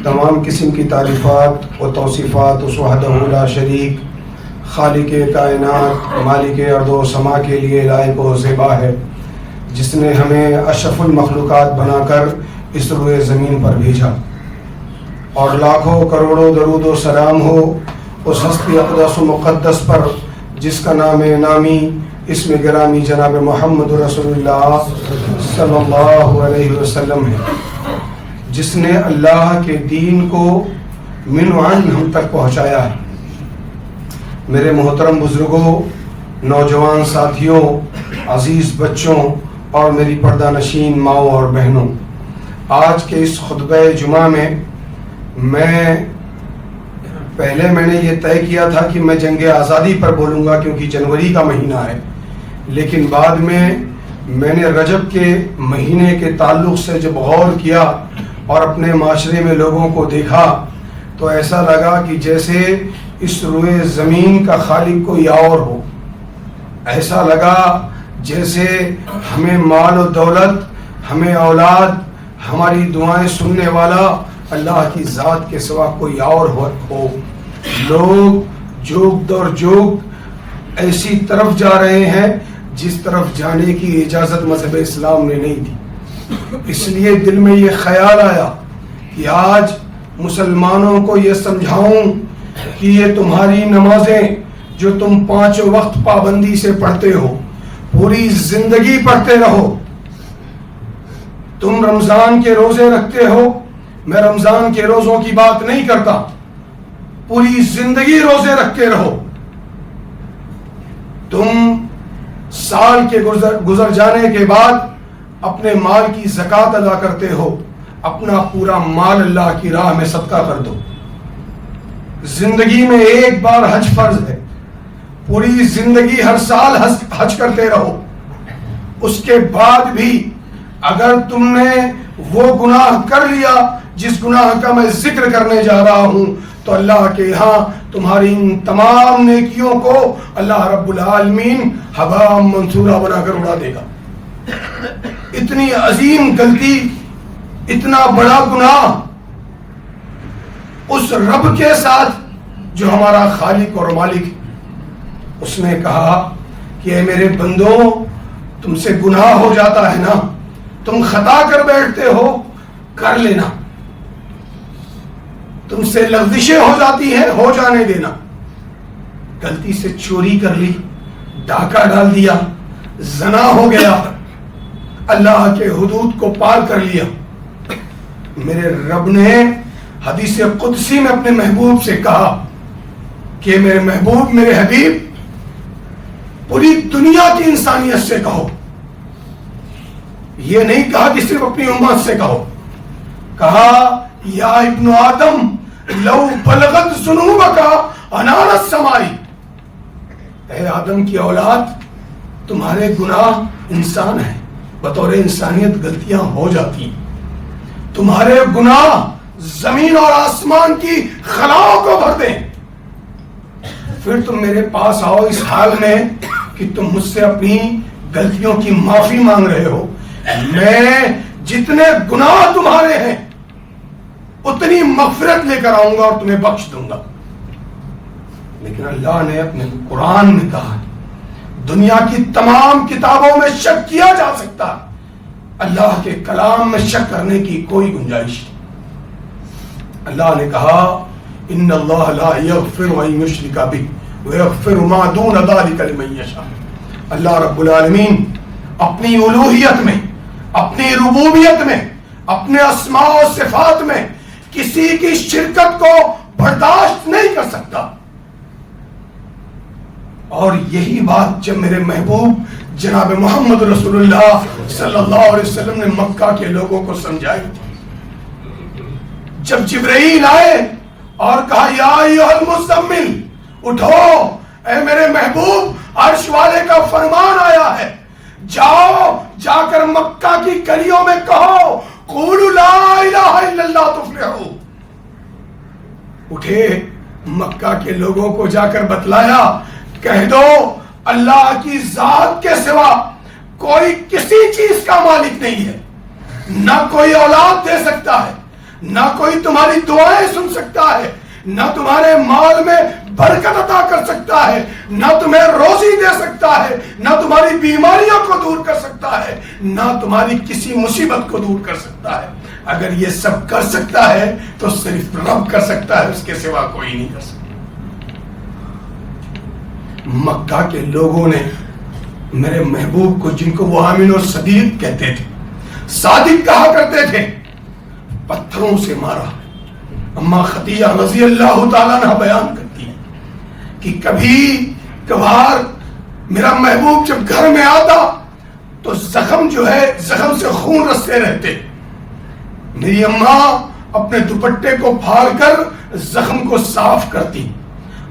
تمام قسم کی تعریفات و توصیفات اس وحدہ لا شریک خالق کائنات مالک ارض و سما کے لیے لائق و زیبا ہے، جس نے ہمیں اشرف المخلوقات بنا کر اس روئے زمین پر بھیجا، اور لاکھوں کروڑوں درود و سلام ہو اس ہستی اقدس و مقدس پر جس کا نام نامی اسم گرامی جناب محمد رسول اللہ صلی اللہ علیہ وسلم ہے، جس نے اللہ کے دین کو من عن ہم تک پہنچایا ہے۔ میرے محترم بزرگوں، نوجوان ساتھیوں، عزیز بچوں اور میری پردہ نشین ماؤں اور بہنوں، آج کے اس خطبہ جمعہ میں میں نے یہ طے کیا تھا کہ میں جنگ آزادی پر بولوں گا کیونکہ جنوری کا مہینہ ہے، لیکن بعد میں نے رجب کے مہینے کے تعلق سے جب غور کیا اور اپنے معاشرے میں لوگوں کو دیکھا تو ایسا لگا کہ جیسے اس روئے زمین کا خالق کوئی اور ہو، ایسا لگا جیسے ہمیں مال و دولت، ہمیں اولاد، ہماری دعائیں سننے والا اللہ کی ذات کے سوا کوئی اور ہو۔ لوگ جوگ دور جوگ ایسی طرف جا رہے ہیں جس طرف جانے کی اجازت مذہب اسلام نے نہیں دی۔ اس لیے دل میں یہ خیال آیا کہ آج مسلمانوں کو یہ سمجھاؤں کہ یہ تمہاری نمازیں جو تم 5 وقت پابندی سے پڑھتے ہو، پوری زندگی پڑھتے رہو۔ تم رمضان کے روزے رکھتے ہو، میں رمضان کے روزوں کی بات نہیں کرتا، پوری زندگی روزے رکھتے رہو۔ تم سال کے گزر جانے کے بعد اپنے مال کی زکوٰۃ ادا کرتے ہو، اپنا پورا مال اللہ کی راہ میں صدقہ کر دو۔ زندگی میں ایک بار حج فرض ہے، پوری زندگی ہر سال حج کرتے رہو۔ اس کے بعد بھی اگر تم نے وہ گناہ کر لیا جس گناہ کا میں ذکر کرنے جا رہا ہوں تو اللہ کے یہاں تمہاری ان تمام نیکیوں کو اللہ رب العالمین ہوا منصورہ بنا کر اڑا دے گا۔ اتنی عظیم غلطی، اتنا بڑا گناہ اس رب کے ساتھ جو ہمارا خالق اور مالک، اس نے کہا کہ اے میرے بندوں، تم سے گناہ ہو جاتا ہے نا، تم خطا کر بیٹھتے ہو، کر لینا۔ تم سے لغزشیں ہو جاتی ہیں، ہو جانے دینا۔ غلطی سے چوری کر لی، ڈاکہ ڈال دیا، زنا ہو گیا، اللہ کے حدود کو پار کر لیا، میرے رب نے حدیث قدسی میں اپنے محبوب سے کہا کہ میرے محبوب، میرے حبیب، پوری دنیا کی انسانیت سے کہو، یہ نہیں کہا کہ صرف اپنی امت سے کہو، کہا یا ابن آدم لو بلغت ذنوبک عنان السماء، اے آدم کی اولاد، تمہارے گناہ انسان ہیں، بطور انسانیت غلطیاں ہو جاتی ہیں، تمہارے گناہ زمین اور آسمان کی خلاؤں کو بھر دیں، پھر تم میرے پاس آؤ اس حال میں کہ تم مجھ سے اپنی غلطیوں کی معافی مانگ رہے ہو، میں جتنے گناہ تمہارے ہیں اتنی مغفرت لے کر آؤں گا اور تمہیں بخش دوں گا۔ لیکن اللہ نے اپنے قرآن میں کہا، دنیا کی تمام کتابوں میں شک کیا جا سکتا، اللہ کے کلام میں شک کرنے کی کوئی گنجائش نہیں۔ اللہ نے کہا ان اللہ لا یغفر ان یشرک بہ ویغفر ما دون ذلک لمن یشاء۔ اللہ رب العالمین اپنی الوہیت میں، اپنی ربوبیت میں، اپنے اسماء و صفات میں کسی کی شرکت کو برداشت نہیں کر سکتا۔ اور یہی بات جب میرے محبوب جناب محمد رسول اللہ صلی اللہ علیہ وسلم نے مکہ کے لوگوں کو سمجھائی تھی، جب جبرائیل آئے اور کہا یا ایھا المزمل، اٹھو اے میرے محبوب، عرش والے کا فرمان آیا ہے، جاؤ جا کر مکہ کی گلیوں میں کہو قولوا لا الہ الا اللہ تفلحوا۔ اٹھے مکہ کے لوگوں کو جا کر بتلایا، کہہ دو اللہ کی ذات کے سوا کوئی کسی چیز کا مالک نہیں ہے، نہ کوئی اولاد دے سکتا ہے، نہ کوئی تمہاری دعائیں سن سکتا ہے، نہ تمہارے مال میں برکت عطا کر سکتا ہے، نہ تمہیں روزی دے سکتا ہے، نہ تمہاری بیماریوں کو دور کر سکتا ہے، نہ تمہاری کسی مصیبت کو دور کر سکتا ہے۔ اگر یہ سب کر سکتا ہے تو صرف رب کر سکتا ہے، اس کے سوا کوئی نہیں کر سکتا۔ مکہ کے لوگوں نے میرے محبوب کو، جن کو وہ آمین اور صدیق کہتے تھے، صادق کہا کرتے تھے، پتھروں سے مارا۔ اما خدیجہ رضی اللہ تعالیٰ عنہ بیان کرتی ہے کہ کبھی کبھار میرا محبوب جب گھر میں آتا تو زخم جو ہے، زخم سے خون رستے رہتے۔ میری اماں اپنے دوپٹے کو پھاڑ کر زخم کو صاف کرتی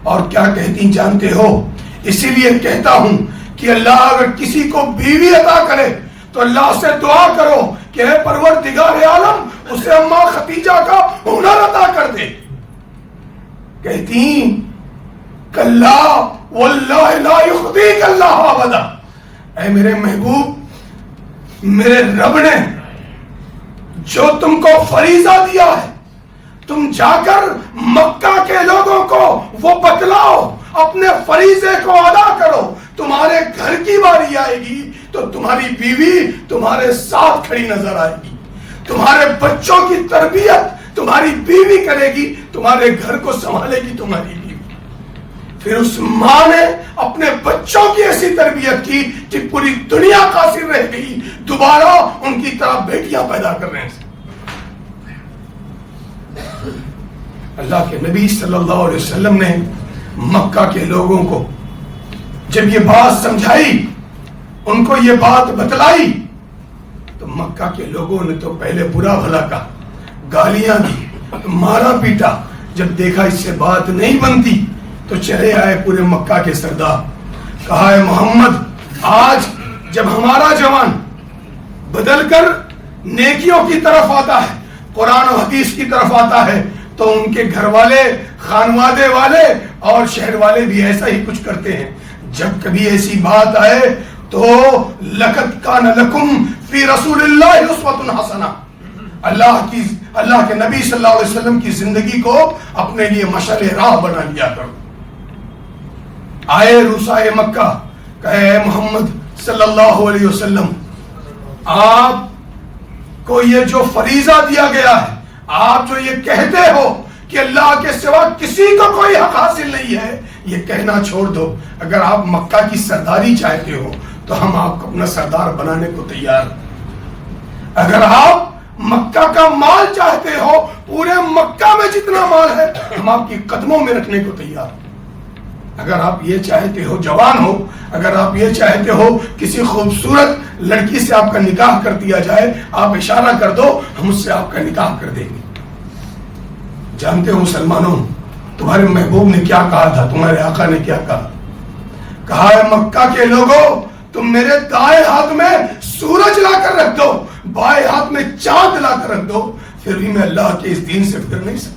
اور کیا کہتی جانتے ہو؟ اسی لیے کہتا ہوں کہ اللہ اگر کسی کو بیوی عطا کرے تو اللہ سے دعا کرو کہ اے پروردگار عالم اسے اماں خدیجہ کا ہنر عطا کر دے۔ کہتی کلا واللہ لا یخزیک اللہ ابدا، اے میرے محبوب، میرے رب نے جو تم کو فریضہ دیا ہے، تم جا کر مکہ کے لوگوں کو وہ بتلاؤ، اپنے فریضے کو ادا کرو۔ تمہارے گھر کی باری آئے گی تو تمہاری بیوی تمہارے ساتھ کھڑی نظر آئے گی، تمہارے بچوں کی تربیت تمہاری بیوی کرے گی، تمہارے گھر کو سنبھالے گی تمہاری بیوی۔ پھر اس ماں نے اپنے بچوں کی ایسی تربیت کی کہ پوری دنیا قاصر رہ گئی، دوبارہ ان کی طرح بیٹیاں پیدا کر رہے ہیں۔ اللہ کے نبی صلی اللہ علیہ وسلم نے مکہ کے لوگوں کو جب یہ بات سمجھائی، ان کو یہ بات بتلائی، تو مکہ کے لوگوں نے تو پہلے برا بھلا کہا، گالیاں دی، مارا پیٹا۔ جب دیکھا اس سے بات نہیں بنتی تو چلے آئے پورے مکہ کے سردار، کہا ہے محمد آج جب ہمارا جوان بدل کر نیکیوں کی طرف آتا ہے، قرآن و حدیث کی طرف آتا ہے، تو ان کے گھر والے، خانوادے والے اور شہر والے بھی ایسا ہی کچھ کرتے ہیں۔ جب کبھی ایسی بات آئے تو لقد کان لکم فی رسول اللہ اسوۃ حسنہ، اللہ کے نبی صلی اللہ علیہ وسلم کی زندگی کو اپنے لیے مشعل راہ بنا لیا کرو۔ آئے رؤسائے مکہ، کہے اے محمد صلی اللہ علیہ وسلم، آپ کو یہ جو فریضہ دیا گیا ہے، آپ جو یہ کہتے ہو کہ اللہ کے سوا کسی کو کوئی حق حاصل نہیں ہے، یہ کہنا چھوڑ دو۔ اگر آپ مکہ کی سرداری چاہتے ہو تو ہم آپ کو اپنا سردار بنانے کو تیار ہیں۔ اگر آپ مکہ کا مال چاہتے ہو، پورے مکہ میں جتنا مال ہے ہم آپ کی قدموں میں رکھنے کو تیار ہیں۔ اگر آپ یہ چاہتے ہو جوان ہو، اگر آپ یہ چاہتے ہو کسی خوبصورت لڑکی سے آپ کا نکاح کر دیا جائے، آپ اشارہ کر دو، ہم اس سے آپ کا نکاح کر دیں گے۔ جانتے ہو مسلمانوں، تمہارے محبوب نے کیا کہا تھا، تمہارے آقا نے کیا کہا؟ کہا ہے مکہ کے لوگوں، تم میرے دائیں ہاتھ میں سورج لا کر رکھ دو، بائیں ہاتھ میں چاند لا کر رکھ دو، پھر بھی میں اللہ کے اس دین سے پھر نہیں سکتا۔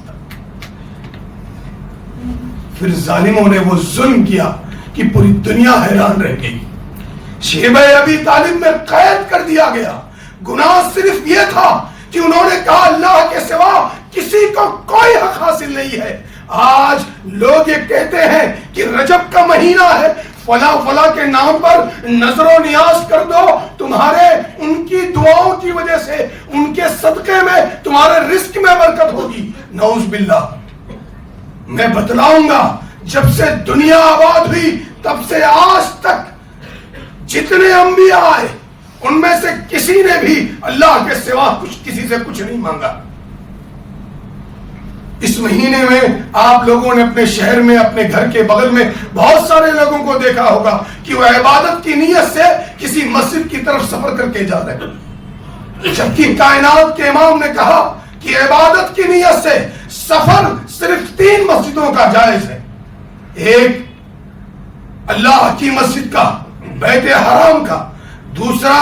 پھر ظالموں نے وہ ظلم کیا کہ پوری دنیا حیران رہ گئی۔ شیبہ ابی طالب میں قید کر دیا گیا۔ گناہ صرف یہ تھا کہ انہوں نے کہا اللہ کے سوا کسی کو کوئی حق حاصل نہیں ہے۔ آج لوگ یہ کہتے ہیں کہ رجب کا مہینہ ہے، فلاں فلاں کے نام پر نظر و نیاز کر دو، تمہارے ان کی دعاؤں کی وجہ سے، ان کے صدقے میں تمہارے رزق میں برکت ہوگی۔ نعوذ باللہ۔ میں بتلاؤں گا، جب سے دنیا آباد ہوئی تب سے آج تک جتنے انبیاء آئے ان میں سے کسی نے بھی اللہ کے سوا کسی سے کچھ نہیں مانگا۔ اس مہینے میں آپ لوگوں نے اپنے شہر میں، اپنے گھر کے بغل میں بہت سارے لوگوں کو دیکھا ہوگا کہ وہ عبادت کی نیت سے کسی مسجد کی طرف سفر کر کے جا رہے ہیں، جبکہ کائنات کے امام نے کہا کہ عبادت کی نیت سے سفر صرف 3 مسجدوں کا جائز ہے۔ ایک اللہ کی مسجد کا، بیت حرام کا، دوسرا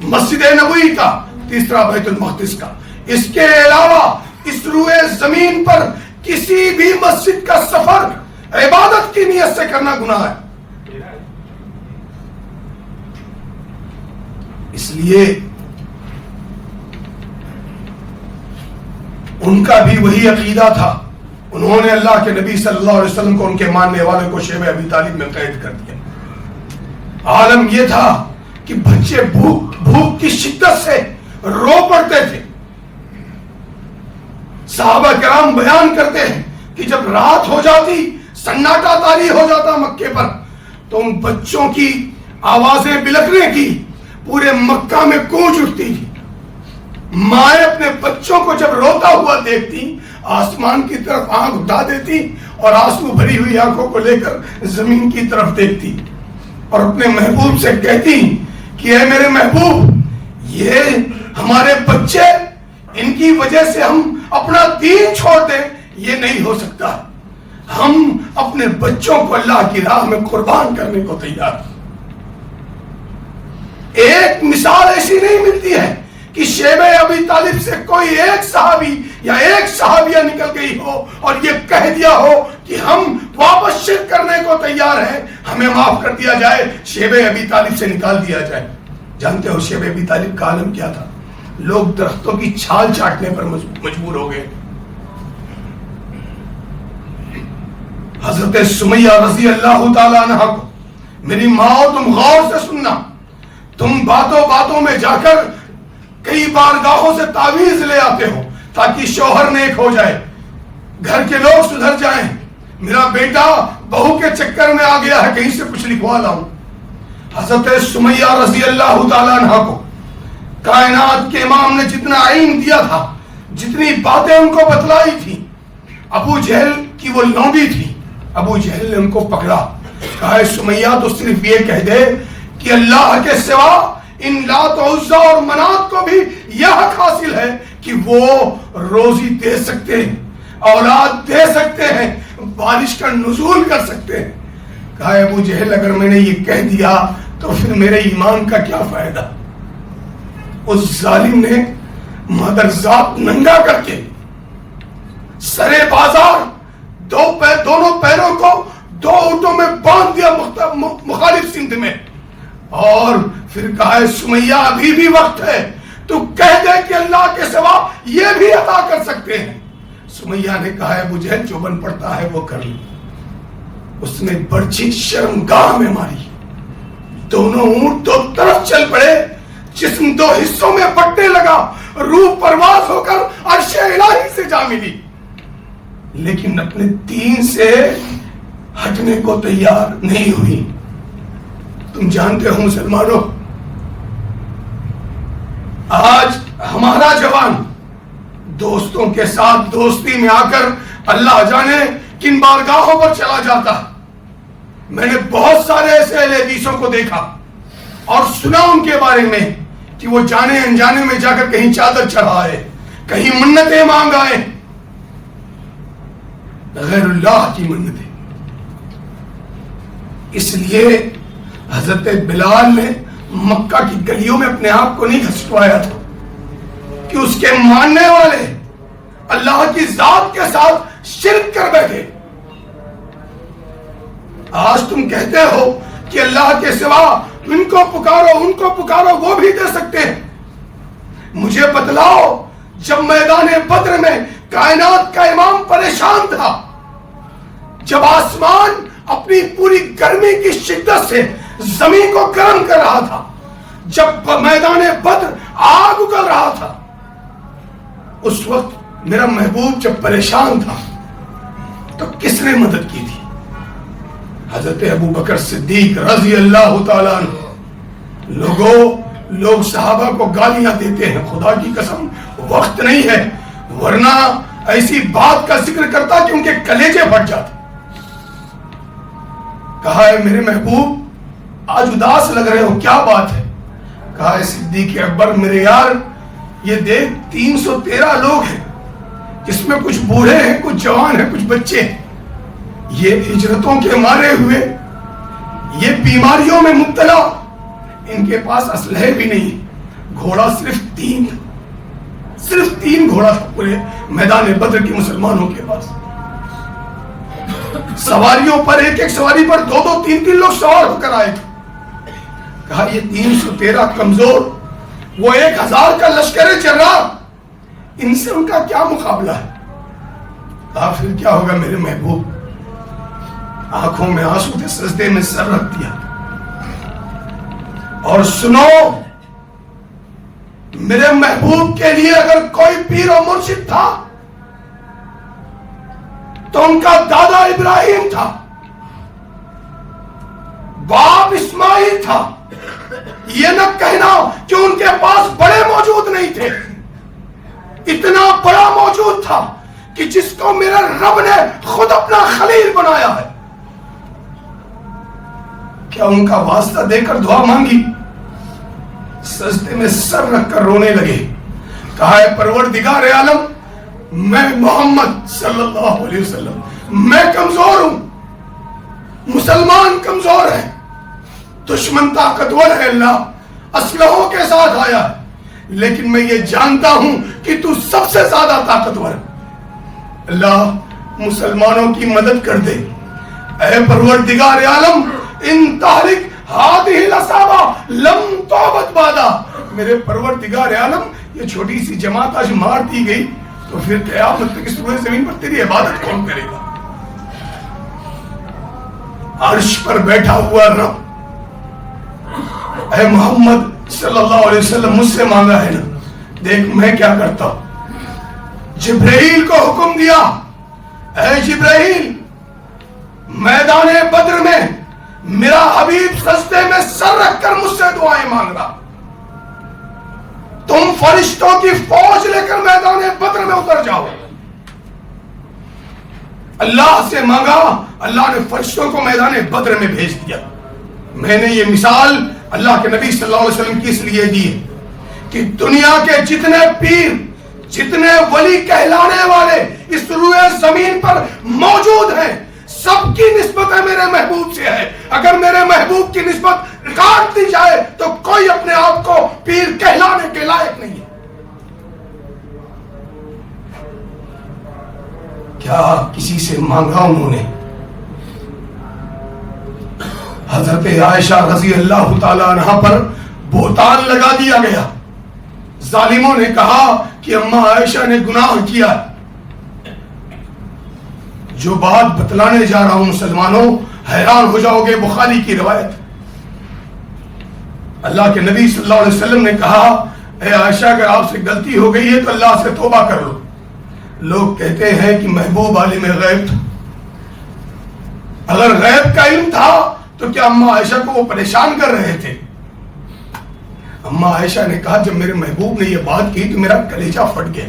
مسجد نبوی کا، تیسرا بیت المقدس کا۔ اس کے علاوہ اس روئے زمین پر کسی بھی مسجد کا سفر عبادت کی نیت سے کرنا گناہ ہے۔ اس لیے ان کا بھی وہی عقیدہ تھا. انہوں نے اللہ کے نبی صلی اللہ علیہ وسلم کو ان کے ماننے والے کو شیبہ ابی طالب میں قید کر دیا. عالم یہ تھا کہ بچے بھوک کی شدت سے رو پڑتے تھے. صحابہ کرام بیان کرتے ہیں کہ جب رات ہو جاتی، سناٹا طاری ہو جاتا مکے پر، تو ان بچوں کی آوازیں بلکنے کی پورے مکہ میں گونج اٹھتی تھی. مائیں اپنے بچوں کو جب روتا ہوا دیکھتی، آسمان کی طرف آنکھ اٹھا دیتی اور آنسو بھری ہوئی آنکھوں کو لے کر زمین کی طرف دیکھتی اور اپنے محبوب سے کہتی کہ اے میرے محبوب، یہ ہمارے بچے، ان کی وجہ سے ہم اپنا دین چھوڑ دیں، یہ نہیں ہو سکتا. ہم اپنے بچوں کو اللہ کی راہ میں قربان کرنے کو تیار. ایک مثال ایسی نہیں ملتی ہے کہ شیبہ ابی طالب سے کوئی ایک صحابی یا ایک صحابیہ نکل گئی ہو اور یہ کہہ دیا ہو کہ ہم واپس شرک کرنے کو تیار ہیں، ہمیں معاف کر دیا جائے، شیبہ ابی طالب سے نکال دیا جائے. جانتے ہو شیبہ ابی طالب کا عالم کیا تھا؟ لوگ درختوں کی چھال چاٹنے پر مجبور ہو گئے. حضرت سمیہ رضی اللہ تعالیٰ عنہ کو، میری ماں تم غور سے سننا، تم باتوں باتوں میں جا کر کئی بارگاہوں سے تعویذ لے آتے ہو تاکہ شوہر نیک ہو جائے، گھر کے لوگ سدھر جائیں، میرا بیٹا بہو کے چکر میں آ گیا ہے، کہیں سے کچھ لکھوا لاؤں. حضرت سمیہ رضی اللہ تعالیٰ عنہ کو کائنات کے امام نے جتنا علم دیا تھا، جتنی باتیں ان کو بتلائی تھی، ابو جہل کی وہ لونڈی تھی، ابو جہل نے ان کو پکڑا، کہا سمیہ تو صرف یہ کہہ دے کہ اللہ کے سوا ان لات و عزا اور منات کو بھی یہ حق حاصل ہے کہ وہ روزی دے سکتے ہیں، اولاد دے سکتے ہیں، بارش کا نزول کر سکتے ہیں. کہا ابو جہل اگر میں نے یہ کہہ دیا تو پھر میرے ایمان کا کیا فائدہ. اس ظالم نے مادرزاد ننگا کر کے سرے بازار دونوں پیروں کو 2 اونٹوں میں باندھ دیا مخالف سمت میں، اور پھر کہا سمیہ ابھی بھی وقت ہے، تو کہہ دے کہ اللہ کے سوا یہ بھی عطا کر سکتے ہیں. سمیہ نے کہا ابو جہل جو بن پڑتا ہے وہ کر لیں. اس نے برچھی شرمگاہ میں ماری، دونوں اونٹ 2 طرف چل پڑے، جسم 2 حصوں میں بٹنے لگا، روح پرواز ہو کر عرش الہی سے جا ملی، لیکن اپنے دین سے ہٹنے کو تیار نہیں ہوئی. تم جانتے ہو مسلمانوں، آج ہمارا جوان دوستوں کے ساتھ دوستی میں آ کر اللہ جانے کن بارگاہوں پر چلا جاتا. میں نے بہت سارے ایسے اہل حدیثوں کو دیکھا اور سنا ان کے بارے میں کہ وہ جانے انجانے میں جا کر کہیں چادر چڑھائے، کہیں منتیں مانگ آئے، غیر اللہ کی منتیں. اس لیے حضرت بلال نے مکہ کی گلیوں میں اپنے آپ کو نہیں گھسٹوایا تھا کہ اس کے ماننے والے اللہ کی ذات کے ساتھ شرک کر بیٹھے. آج تم کہتے ہو کہ اللہ کے سوا ان کو پکارو وہ بھی دے سکتے ہیں. مجھے بتلاؤ، جب میدان بدر میں کائنات کا امام پریشان تھا، جب آسمان اپنی پوری گرمی کی شدت سے زمین کو گرم کر رہا تھا، جب میدان بدر آگ اگل رہا تھا، اس وقت میرا محبوب جب پریشان تھا تو کس نے مدد کی تھی؟ حضرت ابو بکر صدیق رضی اللہ تعالیٰ عنہ. لوگ صحابہ کو گالیاں دیتے ہیں، خدا کی قسم وقت نہیں ہے، ورنہ ایسی بات کا ذکر کرتا کہ ان کے کلیجے پھٹ جاتے. کہا ہے میرے محبوب آج اداس لگ رہے ہو، کیا بات ہے؟ کہا ہے صدیق اکبر میرے یار، یہ دیکھ 313 لوگ ہیں، جس میں کچھ بوڑھے ہیں، کچھ جوان ہیں، کچھ بچے ہیں. یہ ہجرتوں کے مارے ہوئے، یہ بیماریوں میں مبتلا، ان کے پاس اسلحے بھی نہیں، گھوڑا صرف 3 گھوڑا تھا پورے میدان بدر کے مسلمانوں کے پاس. سواریوں پر ایک سواری پر 2 3 لوگ سوار ہو کر آئے تھے. کہا یہ 313 کمزور، وہ 1000 کا لشکر جرار، ان سے ان کا کیا مقابلہ ہے؟ کہا پھر کیا ہوگا میرے محبوب؟ آنکھوں میں آنسو تھے، سجدے میں سر رکھ دیا. اور سنو، میرے محبوب کے لیے اگر کوئی پیر و مرشد تھا تو ان کا دادا ابراہیم تھا، باپ اسماعیل تھا. یہ نہ کہنا کہ ان کے پاس بڑے موجود نہیں تھے، اتنا بڑا موجود تھا کہ جس کو میرے رب نے خود اپنا خلیل بنایا ہے. کیا ان کا واسطہ دے کر دعا مانگی؟ سجدے میں سر رکھ کر رونے لگے. کہا ہے پروردگار عالم، میں محمد صلی اللہ علیہ وسلم میں کمزور ہوں، مسلمان کمزور ہے، دشمن طاقتور ہے، اللہ اسلحوں کے ساتھ آیا ہے، لیکن میں یہ جانتا ہوں کہ تو سب سے زیادہ طاقتور ہے. اللہ مسلمانوں کی مدد کر دے. اے پروردگار عالم، ان تحرک ہاتھ الاسابہ لم توبت بادا. میرے پروردگار عالم، یہ چھوٹی سی جماعت آج مار دی گئی تو پھر قیامت تک اس روئے زمین پر تیری عبادت کون کرے گا؟ عرش پر بیٹھا ہوا رب، اے محمد صلی اللہ علیہ وسلم مجھ سے مانگا ہے نا، دیکھ میں کیا کرتا ہوں. جبرائیل کو حکم دیا، اے جبرائیل، میدان بدر میں میرا حبیب سجدے میں سر رکھ کر مجھ سے دعائیں مانگ رہا، تم فرشتوں کی فوج لے کر میدان بدر میں اتر جاؤ. اللہ سے مانگا، اللہ نے فرشتوں کو میدان بدر میں بھیج دیا. میں نے یہ مثال اللہ کے نبی صلی اللہ علیہ وسلم کی اس لیے دی ہے کہ دنیا کے جتنے پیر، جتنے ولی کہلانے والے اس روئے زمین پر موجود ہیں، سب کی نسبت میرے محبوب سے ہے. اگر میرے محبوب کی نسبت کاٹ دی جائے تو کوئی اپنے آپ کو پیر کہلانے کے لائق نہیں ہے. کیا کسی سے مانگا انہوں نے؟ حضرت عائشہ رضی اللہ تعالیٰ عنہ پر بہتان لگا دیا گیا. ظالموں نے کہا کہ اماں عائشہ نے گناہ کیا. جو بات بتلانے جا رہا ہوں مسلمانوں، حیران ہو جاؤ گے. بخاری کی روایت، اللہ کے نبی صلی اللہ علیہ وسلم نے کہا، اے عائشہ اگر آپ سے غلطی ہو گئی ہے تو اللہ سے توبہ کر لو. لوگ کہتے ہیں کہ محبوب عالم غیب تھا. اگر غیب کا علم تھا تو کیا اماں عائشہ کو وہ پریشان کر رہے تھے؟ اماں عائشہ نے کہا جب میرے محبوب نے یہ بات کی تو میرا کلیجہ پھٹ گیا،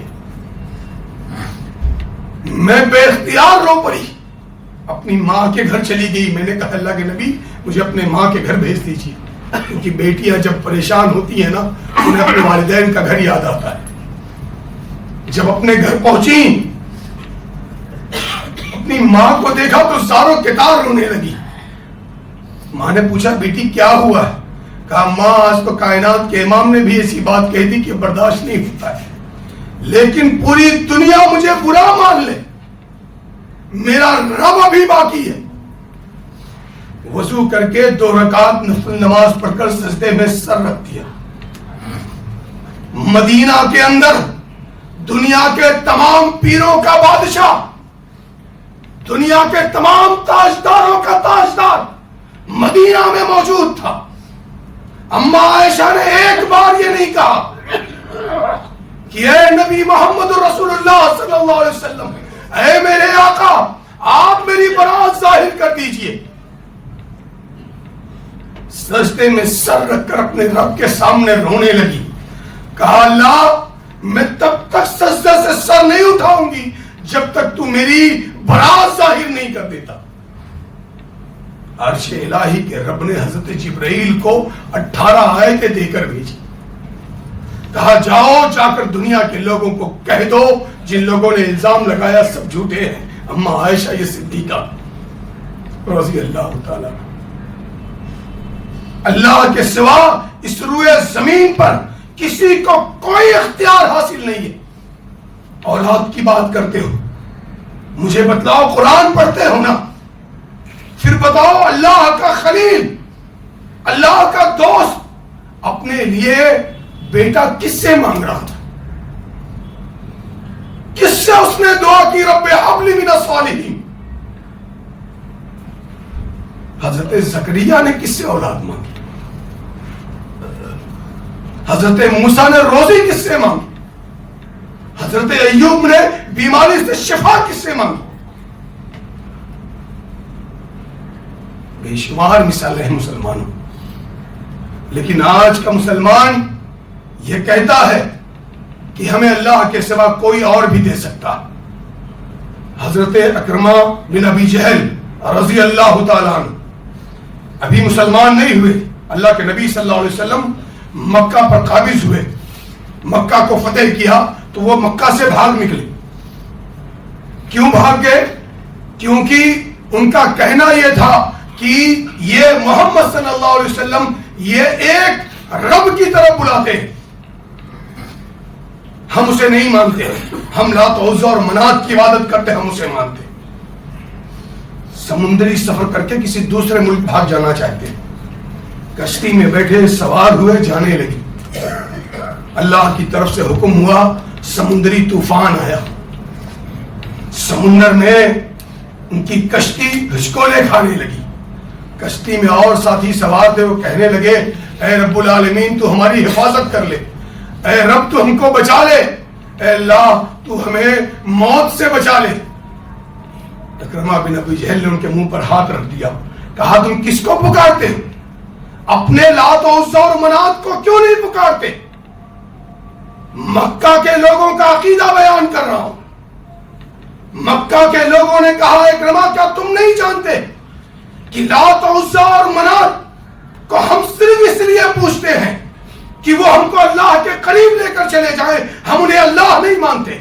میں بے اختیار رو پڑی، اپنی ماں کے گھر چلی گئی. میں نے کہا اللہ کے نبی مجھے اپنے ماں کے گھر بھیج دیجیے، کیونکہ بیٹیاں جب پریشان ہوتی ہیں نا انہیں اپنے والدین کا گھر یاد آتا ہے. جب اپنے گھر پہنچی، اپنی ماں کو دیکھا تو زاروں کتار رونے لگی. ماں نے پوچھا بیٹی کیا ہوا ہے؟ کہا ماں آج تو کائنات کے امام نے بھی ایسی بات کہہ دی کہ برداشت نہیں ہوتا ہے، لیکن پوری دنیا مجھے برا مان لے، میرا رب ابھی باقی ہے. وضو کر کے 2 رکعت نفل نماز پڑھ کر سجدے میں سر رکھ دیا. مدینہ کے اندر دنیا کے تمام پیروں کا بادشاہ، دنیا کے تمام تاجداروں کا تاجدار مدینہ میں موجود تھا. اماں عائشہ نے ایک بار یہ نہیں کہا کہ اے نبی محمد رسول اللہ صلی اللہ علیہ وسلم، اے میرے آقا آپ میری برات ظاہر کر دیجئے. سجدے میں سر رکھ کر اپنے رب کے سامنے رونے لگی. کہا اللہ میں تب تک سجدے سے سر نہیں اٹھاؤں گی جب تک تو میری برات ظاہر نہیں کر دیتا. عرش الہی کے رب نے حضرت جبرائیل کو 18 آیتیں دے کر بھیجی. کہا جاؤ جا کر دنیا کے لوگوں کو کہہ دو جن لوگوں نے الزام لگایا سب جھوٹے ہیں. اماں عائشہ یہ صدیقہ رضی اللہ تعالی، اللہ کے سوا اس روئے زمین پر کسی کو کوئی اختیار حاصل نہیں ہے. اولاد کی بات کرتے ہو، مجھے بتلاؤ قرآن پڑھتے ہو نا، پھر بتاؤ اللہ کا خلیل، اللہ کا دوست اپنے لیے بیٹا کس سے مانگ رہا تھا؟ سے اس نے دعا کی رب ہب لی من الصالحین؟ حضرت زکریا نے کس سے اولاد مانگی؟ حضرت موسیٰ نے روزی کس سے مانگی؟ حضرت ایوب نے بیماری سے شفا کس سے مانگی؟ بے شمار مثالیں ہیں مسلمانوں. لیکن آج کا مسلمان یہ کہتا ہے کہ ہمیں اللہ کے سوا کوئی اور بھی دے سکتا. حضرت اکرمہ بن ابی جہل رضی اللہ تعالیٰ عنہ ابھی مسلمان نہیں ہوئے. اللہ کے نبی صلی اللہ علیہ وسلم مکہ پر قابض ہوئے, مکہ کو فتح کیا تو وہ مکہ سے بھاگ نکلے. کیوں بھاگ گئے؟ کیونکہ ان کا کہنا یہ تھا کہ یہ محمد صلی اللہ علیہ وسلم یہ ایک رب کی طرف بلاتے ہیں, ہم اسے نہیں مانتے, ہم لات و عزا اور منات کی عبادت کرتے, ہم اسے مانتے. سمندری سفر کر کے کسی دوسرے ملک بھاگ جانا چاہتے, کشتی میں بیٹھے سوار ہوئے جانے لگے. اللہ کی طرف سے حکم ہوا, سمندری طوفان آیا, سمندر میں ان کی کشتی گھچکولے کھانے لگی. کشتی میں اور ساتھی سوار تھے, وہ کہنے لگے اے رب العالمین تو ہماری حفاظت کر لے, اے رب تو ہم کو بچا لے, اے اللہ تو ہمیں موت سے بچا لے. اکرمہ بن ابی جہل نے ان کے منہ پر ہاتھ رکھ دیا, کہا تم کس کو پکارتے ہو؟ اپنے لات و عزا اور منات کو کیوں نہیں پکارتے؟ مکہ کے لوگوں کا عقیدہ بیان کر رہا ہوں. مکہ کے لوگوں نے کہا اکرمہ کیا تم نہیں جانتے کہ لات و عزا اور منات کو ہم صرف اس لیے پوچھتے ہیں کہ وہ ہم کو اللہ کے قریب لے کر چلے جائیں, ہم انہیں اللہ نہیں مانتے.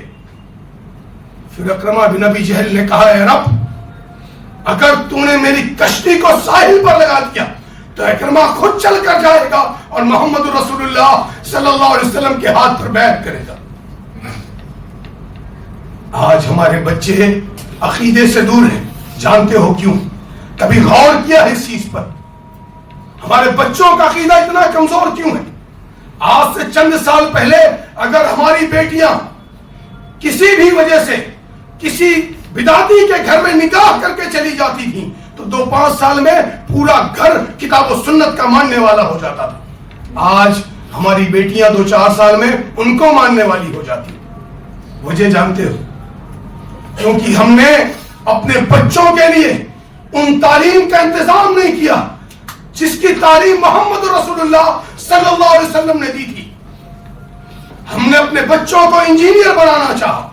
پھر اکرمہ بن ابی جہل نے کہا اے رب اگر تو نے میری کشتی کو ساحل پر لگا دیا تو اکرمہ خود چل کر جائے گا اور محمد رسول اللہ صلی اللہ علیہ وسلم کے ہاتھ پر بیعت کرے گا. آج ہمارے بچے عقیدے سے دور ہیں, جانتے ہو کیوں؟ کبھی غور کیا ہے اس چیز پر؟ ہمارے بچوں کا عقیدہ اتنا کمزور کیوں ہے؟ آج سے چند سال پہلے اگر ہماری بیٹیاں کسی بھی وجہ سے کسی بدعتی کے گھر میں نکاح کر کے چلی جاتی تھیں تو 2-5 سال میں پورا گھر کتاب و سنت کا ماننے والا ہو جاتا تھا. آج ہماری بیٹیاں 2-4 سال میں ان کو ماننے والی ہو جاتی. وجہ جانتے ہو؟ کیونکہ ہم نے اپنے بچوں کے لیے ان تعلیم کا انتظام نہیں کیا جس کی تعلیم محمد رسول اللہ صلی اللہ علیہ وسلم نے دی تھی. ہم نے اپنے بچوں کو انجینئر بنانا چاہا,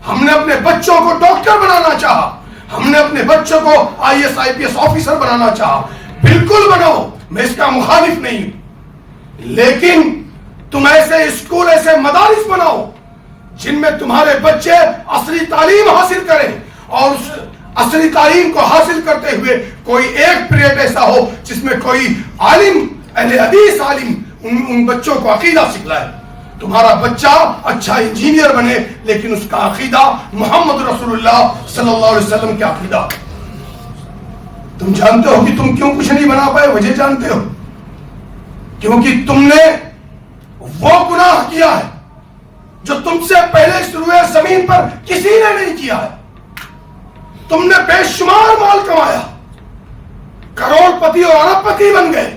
ہم نے اپنے بچوں کو ڈاکٹر بنانا چاہا, ہم نے اپنے بچوں کو IAS IPS آفیسر بنانا چاہا. بالکل بناؤ, میں اس کا مخالف نہیں ہوں, لیکن تم ایسے اسکول ایسے مدارس بناؤ جن میں تمہارے بچے اصلی تعلیم حاصل کریں, اور اس اصلی تعلیم کو حاصل کرتے ہوئے کوئی ایک پیریڈ ایسا ہو جس میں کوئی عالم اہل حدیث عالم ان بچوں کو عقیدہ سکھلائے. تمہارا بچہ اچھا انجینئر بنے لیکن اس کا عقیدہ محمد رسول اللہ صلی اللہ علیہ وسلم کا عقیدہ. تم جانتے ہو کہ تم کیوں کچھ نہیں بنا پائے؟ وجہ جانتے ہو؟ کیونکہ تم نے وہ گناہ کیا ہے جو تم سے پہلے شروع زمین پر کسی نے نہیں کیا ہے. تم نے بے شمار مال کمایا, کروڑ پتی اور ارب پتی بن گئے,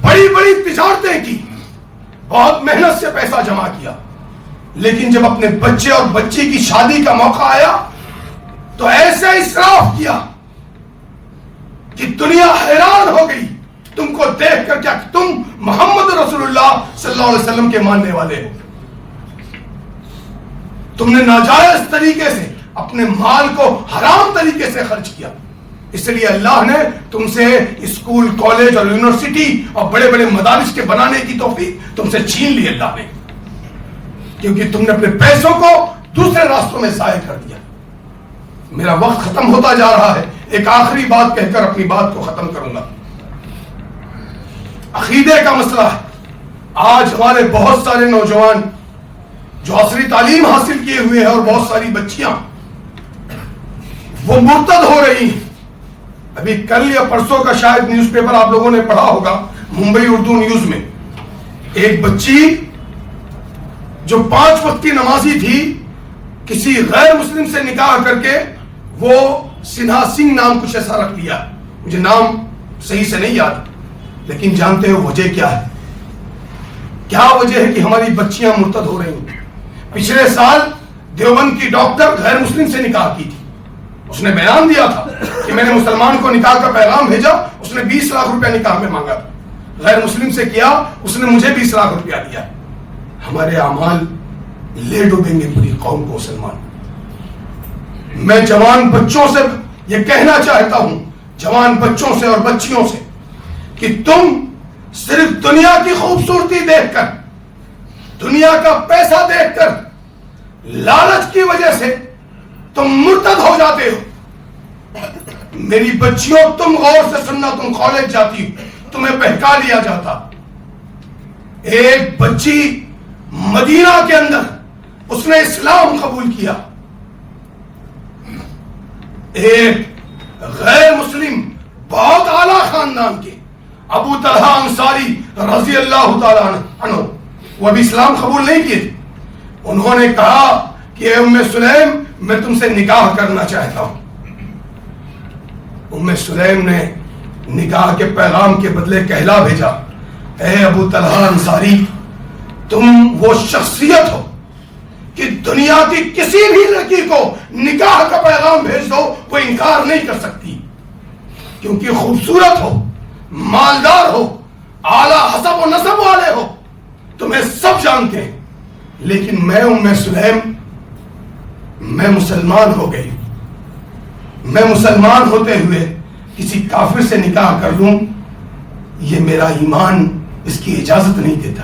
بڑی بڑی تجارتیں کی, بہت محنت سے پیسہ جمع کیا, لیکن جب اپنے بچے اور بچی کی شادی کا موقع آیا تو ایسے اسراف کیا کہ دنیا حیران ہو گئی تم کو دیکھ کر کیا تم محمد رسول اللہ صلی اللہ علیہ وسلم کے ماننے والے ہو. تم نے ناجائز طریقے سے اپنے مال کو حرام طریقے سے خرچ کیا. اس لیے اللہ نے تم سے اسکول کالج اور یونیورسٹی اور بڑے بڑے مدارس کے بنانے کی توفیق تم سے چھین لی اللہ نے, کیونکہ تم نے اپنے پیسوں کو دوسرے راستوں میں ضائع کر دیا. میرا وقت ختم ہوتا جا رہا ہے, ایک آخری بات کہہ کر اپنی بات کو ختم کروں گا. عقیدے کا مسئلہ ہے. آج ہمارے بہت سارے نوجوان جو عصری تعلیم حاصل کیے ہوئے ہیں اور بہت ساری بچیاں وہ مرتد ہو رہی ہیں. ابھی کل یا پرسوں کا شاید نیوز پیپر آپ لوگوں نے پڑھا ہوگا, ممبئی اردو نیوز میں ایک بچی جو 5 وقت کی نمازی تھی کسی غیر مسلم سے نکاح کر کے وہ سنہا سنگھ نام کچھ ایسا رکھ دیا، مجھے نام صحیح سے نہیں یاد، لیکن جانتے ہو وجہ کیا ہے؟ کیا وجہ ہے کہ ہماری بچیاں مرتد ہو رہی ہیں؟ پچھلے سال دیوبند کی ڈاکٹر غیر مسلم سے نکاح کی تھی، اس نے بیان دیا تھا کہ میں نے مسلمان کو نکاح کا پیغام بھیجا، اس نے 20 لاکھ روپیہ نکاح میں مانگا تھا، غیر مسلم سے کیا، اس نے مجھے 20 لاکھ روپیہ دیا۔ ہمارے اعمال لے ڈوبیں گے پوری قوم کو مسلمان۔ میں جوان بچوں سے یہ کہنا چاہتا ہوں، جوان بچوں سے اور بچیوں سے، کہ تم صرف دنیا کی خوبصورتی دیکھ کر، دنیا کا پیسہ دیکھ کر، لالچ کی وجہ سے تم مرتد ہو جاتے ہو۔ میری بچیوں، تم غور سے سننا، تم کالج جاتی ہو، تمہیں بہکا لیا جاتا۔ ایک بچی مدینہ کے اندر اس نے اسلام قبول کیا، ایک غیر مسلم بہت اعلیٰ خاندان کے ابو طلحہ انصاری رضی اللہ تعالیٰ عنہ، وہ ابھی اسلام قبول نہیں کیے تھے، انہوں نے کہا کہ اے ام سلیم میں تم سے نکاح کرنا چاہتا ہوں۔ ام سلیم نے نکاح کے پیغام کے بدلے کہلا بھیجا، اے ابو طلحہ انصاری، تم وہ شخصیت ہو کہ دنیا کی کسی بھی لڑکی کو نکاح کا پیغام بھیج دو وہ انکار نہیں کر سکتی، کیونکہ خوبصورت ہو، مالدار ہو، اعلیٰ حسب و نسب والے ہو، تمہیں سب جانتے ہیں۔ لیکن میں ام سلیم، میں مسلمان ہو گئی، میں مسلمان ہوتے ہوئے کسی کافر سے نکاح کر لوں، یہ میرا ایمان اس کی اجازت نہیں دیتا،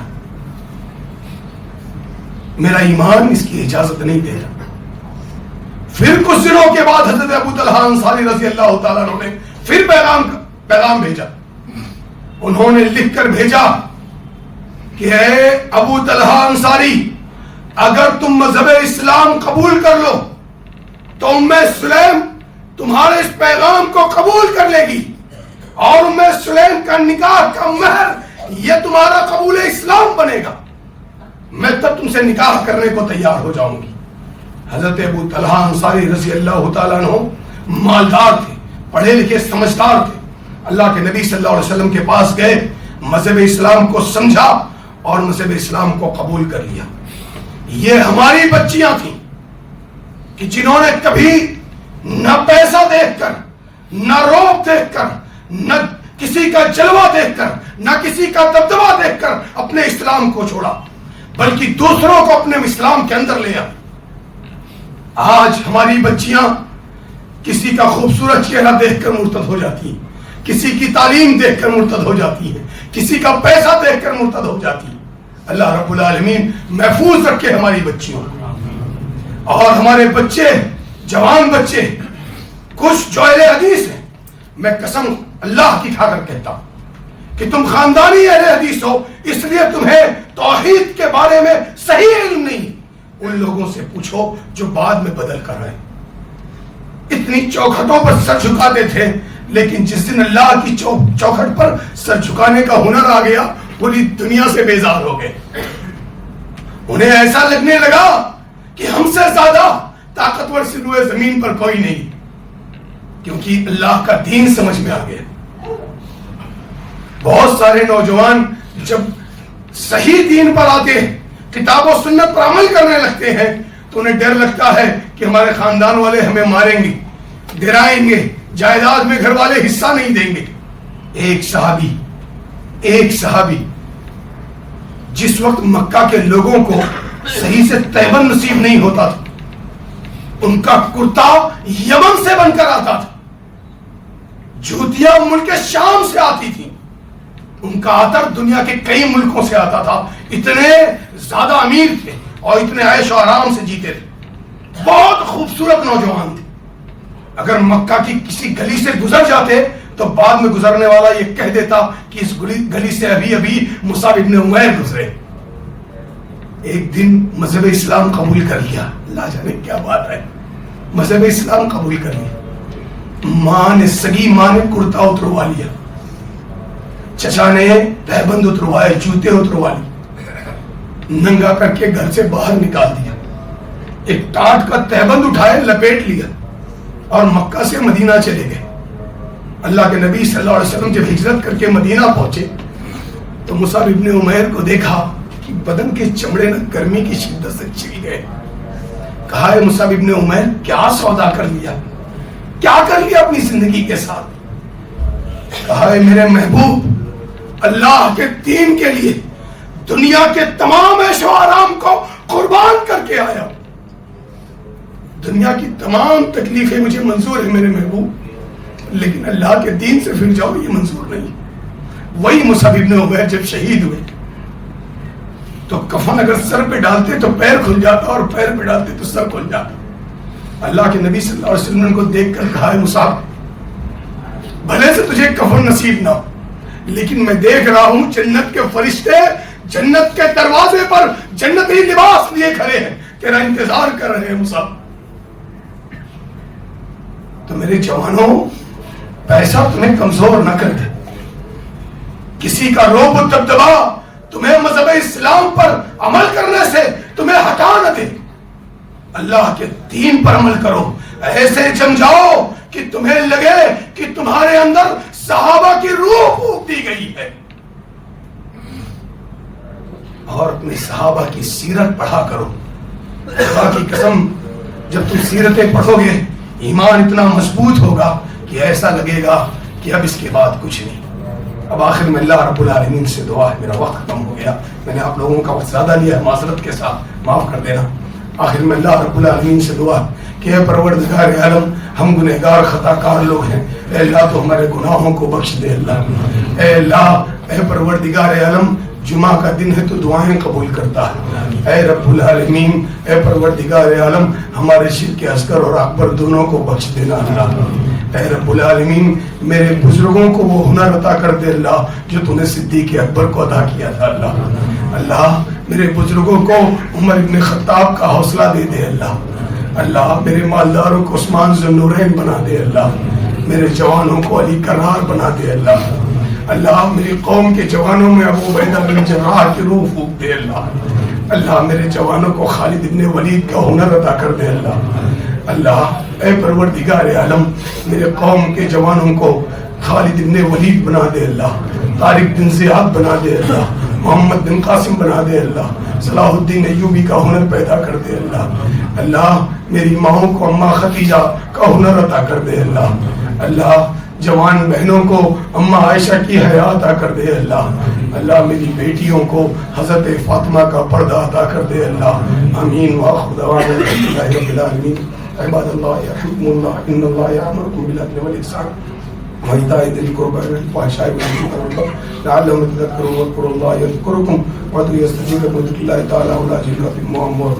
میرا ایمان اس کی اجازت نہیں دیتا۔ پھر کچھ دنوں کے بعد حضرت ابو طلحہ انصاری رضی اللہ تعالیٰ عنہ نے پھر پیغام بھیجا، انہوں نے لکھ کر بھیجا کہ اے ابو طلحہ انصاری، اگر تم مذہب اسلام قبول کر لو تو ام سلیم تمہارے اس پیغام کو قبول کر لے گی، اور ام سلیم کا نکاح کا مہر یہ تمہارا قبول اسلام بنے گا، میں تب تم سے نکاح کرنے کو تیار ہو جاؤں گی۔ حضرت ابو طلحہ انصاری رضی اللہ تعالیٰ عنہ مالدار تھے، پڑھے لکھے سمجھدار تھے، اللہ کے نبی صلی اللہ علیہ وسلم کے پاس گئے، مذہب اسلام کو سمجھا اور مذہب اسلام کو قبول کر لیا۔ یہ ہماری بچیاں تھیں کہ جنہوں نے کبھی نہ پیسہ دیکھ کر، نہ روب دیکھ کر، نہ کسی کا جلوہ دیکھ کر، نہ کسی کا دبدبہ دیکھ کر اپنے اسلام کو چھوڑا، بلکہ دوسروں کو اپنے اسلام کے اندر لے آئے۔ آج ہماری بچیاں کسی کا خوبصورت چہرہ دیکھ کر مرتد ہو جاتی ہیں، کسی کی تعلیم دیکھ کر مرتد ہو جاتی ہیں، کسی کا پیسہ دیکھ کر مرتد ہو جاتی ہیں۔ اللہ رب العالمین محفوظ رکھے ہماری بچیوں کو، اور ہمارے بچے، جوان بچے کچھ جو اہل حدیث ہیں، میں قسم اللہ کی کھا کر کہتا ہوں کہ تم خاندانی اہل حدیث ہو، اس لیے تمہیں توحید کے بارے میں صحیح علم نہیں۔ ان لوگوں سے پوچھو جو بعد میں بدل کر رہے، اتنی چوکھٹوں پر سر جھکاتے تھے، لیکن جس دن اللہ کی چوکھٹ پر سر جھکانے کا ہنر آ گیا، پوری دنیا سے بیزار ہو گئے۔ انہیں ایسا لگنے لگا کہ ہم سے زیادہ طاقتور روئے زمین پر کوئی نہیں، کیونکہ اللہ کا دین سمجھ میں آ گیا۔ بہت سارے نوجوان جب صحیح دین پر آتے ہیں، کتاب و سنت پر عمل کرنے لگتے ہیں، تو انہیں ڈر لگتا ہے کہ ہمارے خاندان والے ہمیں ماریں گے، گرائیں گے، جائیداد میں گھر والے حصہ نہیں دیں گے۔ ایک صحابی جس وقت مکہ کے لوگوں کو صحیح سے تیمم نصیب نہیں ہوتا تھا، ان کا کرتا یمن سے بن کر آتا تھا، جوتیاں ملک شام سے آتی تھی، ان کا عطر دنیا کے کئی ملکوں سے آتا تھا، اتنے زیادہ امیر تھے اور اتنے عیش و آرام سے جیتے تھے، بہت خوبصورت نوجوان تھے۔ اگر مکہ کی کسی گلی سے گزر جاتے تو بعد میں گزرنے والا یہ کہہ دیتا کہ اس گلی سے ابھی مصعب ابن عمیر گزرے۔ ایک دن مذہب اسلام قبول کر لیا، اللہ جانے کیا بات ہے، مذہب اسلام قبول کر لیا، سگی ماں نے کرتا اتروا لیا، چچا نے تہبند اتروائے، جوتے اتروا لی، ننگا کر کے گھر سے باہر نکال دیا۔ ایک ٹاٹ کا تہبند اٹھائے لپیٹ لیا اور مکہ سے مدینہ چلے گئے. اللہ کے نبی صلی اللہ علیہ وسلم جب ہجرت کر کے مدینہ پہنچے تو مصعب ابن عمیر کو دیکھا کہ بدن کے چمڑے نہ گرمی کی شدت سے چل گئے. کہا ہے مصعب ابن عمیر کیا سودا کر لیا, کیا کر لیا اپنی زندگی کے ساتھ؟ کہا ہے میرے محبوب اللہ کے دین کے لیے دنیا کے تمام عیش و آرام کو قربان کر کے آیا. دنیا کی تمام تکلیفیں مجھے منظور ہیں میرے محبوب, لیکن اللہ کے دین سے پھر جاؤ یہ منظور نہیں. وہی مصعب ابن عمیر جب شہید ہوئے تو کفن اگر سر پہ ڈالتے تو پیر کھل جاتا اور پیر پہ ڈالتے تو سر کھل جاتا. اللہ کے نبی صلی اللہ علیہ وسلم کو دیکھ کر کہا ہے مصعب بھلے سے تجھے کفن نصیب نہ ہو, لیکن میں دیکھ رہا ہوں جنت کے فرشتے جنت کے دروازے پر جنتی لباس لیے کھڑے ہیں, تیرا انتظار کر رہے ہیں مصعب. تو میرے جوانوں پیسہ تمہیں کمزور نہ کر دے, کسی کا روب و دبدبا تمہیں مذہب اسلام پر عمل کرنے سے تمہیں ہٹا نہ دے. اللہ کے دین پر عمل کرو, ایسے جم جاؤ کہ تمہیں لگے کہ تمہارے اندر صحابہ کی روح پھونک دی گئی ہے. اور اپنے صحابہ کی سیرت پڑھا کرو. خدا کی قسم جب تم سیرتیں پڑھو گے ایمان اتنا مضبوط ہوگا کہ ایسا لگے گا کہ اب اس کے بعد کچھ نہیں. اب آخر میں اللہ رب العالمین سے دعا ہے, میرا وقت ختم ہو گیا, میں نے آپ لوگوں کا وقت زیادہ لیا ہے, معذرت کے ساتھ معاف کر دینا. آخر میں اللہ رب العالمین سے دعا کہ اے پروردگار عالم ہم گنہگار خطا کار لوگ ہیں, اے اللہ تو ہمارے گناہوں کو بخش دے. اللہ اے اللہ اے پروردگار عالم جمعہ کا دن ہے تو دعائیں قبول کرتا ہے. اے رب العالمین اے پروردگار عالم ہمارے شرک اصغر اور اکبر دونوں کو بخش دینا. اللہ اے رب العالمین میرے بزرگوں کو وہ ہنر عطا کر دے اللہ جو تو نے صدیق اکبر کو عطا کیا تھا. اللہ میرے بزرگوں کو عمر ابن خطاب کا حوصلہ دے دے. اللہ میرے مالداروں کو عثمان ذو النورین بنا دے. اللہ میرے جوانوں کو علی کرار بنا دے. اللہ میری قوم کے جوانوں میں ابو عبیدہ بن جراح کی روح پھونک دے. اللہ میرے جوانوں کو خالد ابن ولید کا ہنر عطا کر دے. اللہ اے پروردگار عالم میرے قوم کے جوانوں کو خالد ابن ولید بنا دے. طارق بن زیاد بنا دے. محمد بن قاسم بنا دے. صلاح الدین ایوبی کا ہنر پیدا کر دے. اللہ میری ماؤں کو اماں خدیجہ کا ہنر عطا کر دے. اللہ جوان بہنوں کو اماں عائشہ کی حیا عطا کر دے. اللہ میری بیٹیوں کو حضرت فاطمہ کا پردہ عطا کر دے. آمین وآخر دعوانا الحمدللہ رب العالمین. عباد اللہ یرحمکم اللہ ان اللہ یأمرکم بالعدل والإحسان وإيتاء ذی القربى والفحشاء والمنکر والبغی لعلکم تذکرون واذکروا اللہ یذکرکم وادعوه یستجیب لکم وذکر اللہ تعالی ولا جل فی المؤمن.